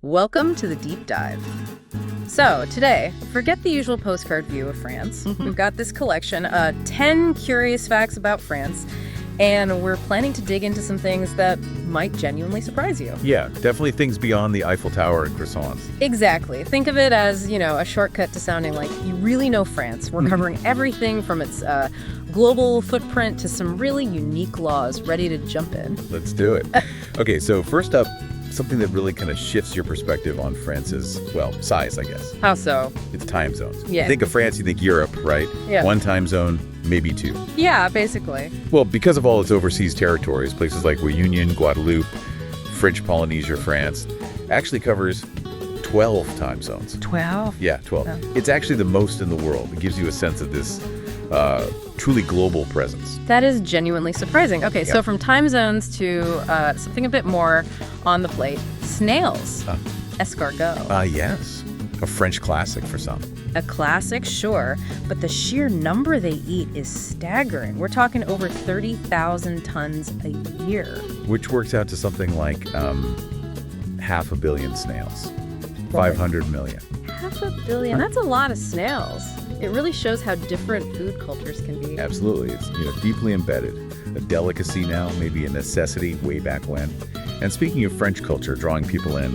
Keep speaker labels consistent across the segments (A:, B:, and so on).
A: Welcome to the deep dive. So today, forget the usual postcard view of France. We've got this collection, 10 curious facts about France, and we're planning to dig into some things that might genuinely surprise you.
B: Yeah, definitely things beyond the Eiffel Tower and croissants.
A: Exactly. Think of it as, a shortcut to sounding like you really know France. We're covering everything from its global footprint to some really unique laws, ready to jump in.
B: Let's do it. Okay, so first up, something that really kind of shifts your perspective on France's, size, I guess.
A: How so?
B: It's time zones.
A: Yeah.
B: Think of France, you think Europe, right?
A: Yeah.
B: One time zone, maybe two.
A: Yeah, basically.
B: Well, because of all its overseas territories, places like Réunion, Guadeloupe, French Polynesia, France, actually covers 12 time zones.
A: 12?
B: Yeah, 12.
A: Oh.
B: It's actually the most in the world. It gives you a sense of this truly global presence.
A: That is genuinely surprising. Okay,
B: Yeah.
A: so from time zones to something a bit more on the plate, snails. Escargot.
B: Yes. A French classic for some.
A: A classic, sure, but the sheer number they eat is staggering. We're talking over 30,000 tons a year.
B: Which works out to something like 500 million snails. 500 million.
A: 500 million. That's a lot of snails. It really shows how different food cultures can be.
B: Absolutely. It's deeply embedded. A delicacy now, maybe a necessity way back when. And speaking of French culture, drawing people in,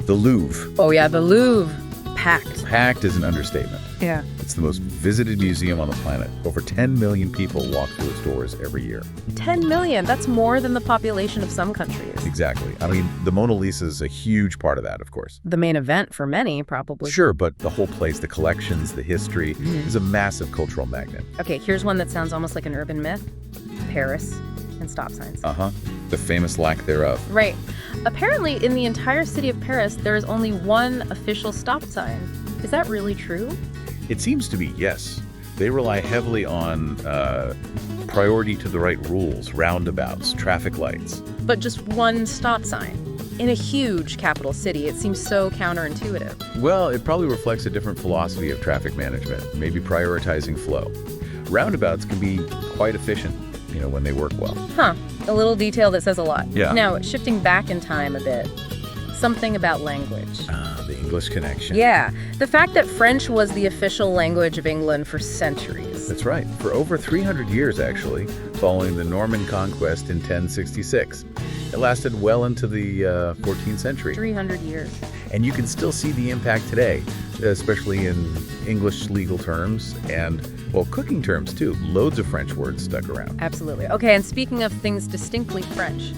B: the Louvre.
A: Oh yeah, the Louvre. Packed.
B: Packed is an understatement.
A: Yeah.
B: It's the most visited museum on the planet. Over 10 million people walk through its doors every year.
A: 10 million. That's more than the population of some countries.
B: Exactly. I mean, the Mona Lisa is a huge part of that, of course.
A: The main event for many, probably.
B: Sure, but the whole place, the collections, the history, is a massive cultural magnet.
A: Okay, here's one that sounds almost like an urban myth. Paris and stop signs.
B: The famous lack thereof.
A: Right. Apparently, in the entire city of Paris, there is only one official stop sign. Is that really true?
B: It seems to be, yes. They rely heavily on priority to the right rules, roundabouts, traffic lights.
A: But just one stop sign. In a huge capital city, it seems so counterintuitive.
B: Well, it probably reflects a different philosophy of traffic management, maybe prioritizing flow. Roundabouts can be quite efficient, when they work well.
A: Huh. A little detail that says a lot.
B: Yeah.
A: Now, shifting back in time a bit, something about language.
B: The English connection.
A: Yeah, the fact that French was the official language of England for centuries.
B: That's right. For over 300 years, actually, following the Norman conquest in 1066. It lasted well into the 14th century.
A: 300 years.
B: And you can still see the impact today, especially in English legal terms and, cooking terms too. Loads of French words stuck around.
A: Absolutely. Okay, and speaking of things distinctly French,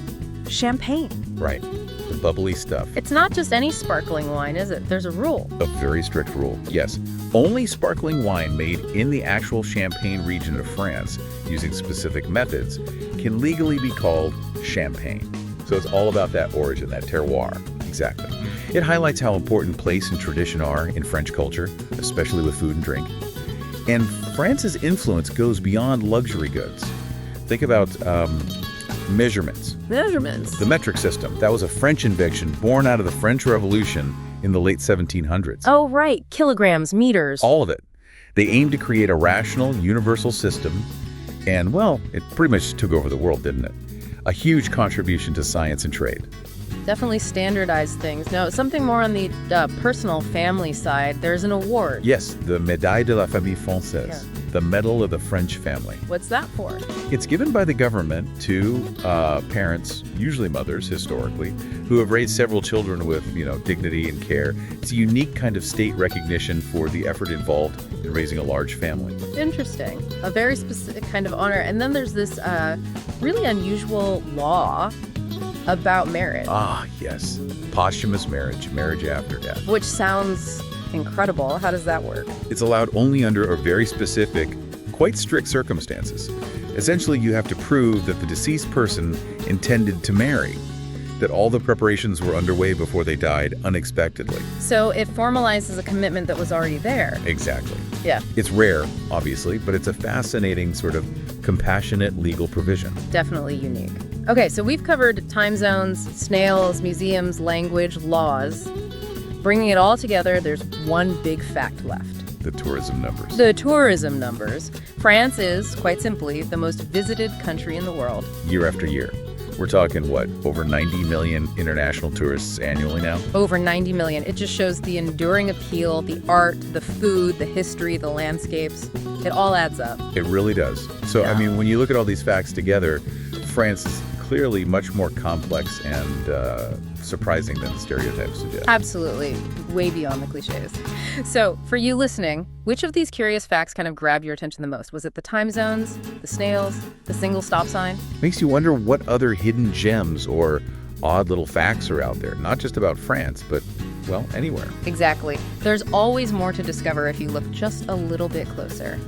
A: champagne.
B: Right. The bubbly stuff.
A: It's not just any sparkling wine, is it? There's a rule.
B: A very strict rule, yes. Only sparkling wine made in the actual Champagne region of France, using specific methods, can legally be called champagne. So it's all about that origin, that terroir. Exactly. It highlights how important place and tradition are in French culture, especially with food and drink. And France's influence goes beyond luxury goods. Think about measurements.
A: Measurements.
B: The metric system. That was a French invention born out of the French Revolution in the late 1700s.
A: Oh, right. Kilograms, meters.
B: All of it. They aimed to create a rational, universal system. And, it pretty much took over the world, didn't it? A huge contribution to science and trade.
A: Definitely standardized things. Now, something more on the personal family side, there's an award.
B: Yes, the Médaille de la Famille Française,
A: Yeah.
B: the Medal of the French Family.
A: What's that for?
B: It's given by the government to parents, usually mothers historically, who have raised several children with, dignity and care. It's a unique kind of state recognition for the effort involved in raising a large family.
A: Interesting. A very specific kind of honor. And then there's this really unusual law about marriage.
B: Ah, yes. Posthumous marriage, marriage after death.
A: Which sounds incredible. How does that work?
B: It's allowed only under a very specific, quite strict circumstances. Essentially, you have to prove that the deceased person intended to marry, that all the preparations were underway before they died unexpectedly.
A: So it formalizes a commitment that was already there.
B: Exactly.
A: Yeah,
B: It's rare, obviously, but it's a fascinating sort of compassionate legal provision.
A: definitely unique. Okay, so we've covered time zones, snails, museums, language, laws. Bringing it all together, there's one big fact left.
B: The tourism numbers.
A: The tourism numbers. France is, quite simply, the most visited country in the world.
B: Year after year. We're talking, what, over 90 million international tourists annually now?
A: Over 90 million. It just shows the enduring appeal, the art, the food, the history, the landscapes. It all adds up.
B: It really does. So,
A: Yeah.
B: I mean, when you look at all these facts together, France is clearly much more complex and surprising than stereotypes suggest.
A: Absolutely. Way beyond the cliches. So, for you listening, which of these curious facts kind of grabbed your attention the most? Was it the time zones, the snails, the single stop sign?
B: Makes you wonder what other hidden gems or odd little facts are out there, not just about France, but, well, anywhere.
A: Exactly. There's always more to discover if you look just a little bit closer.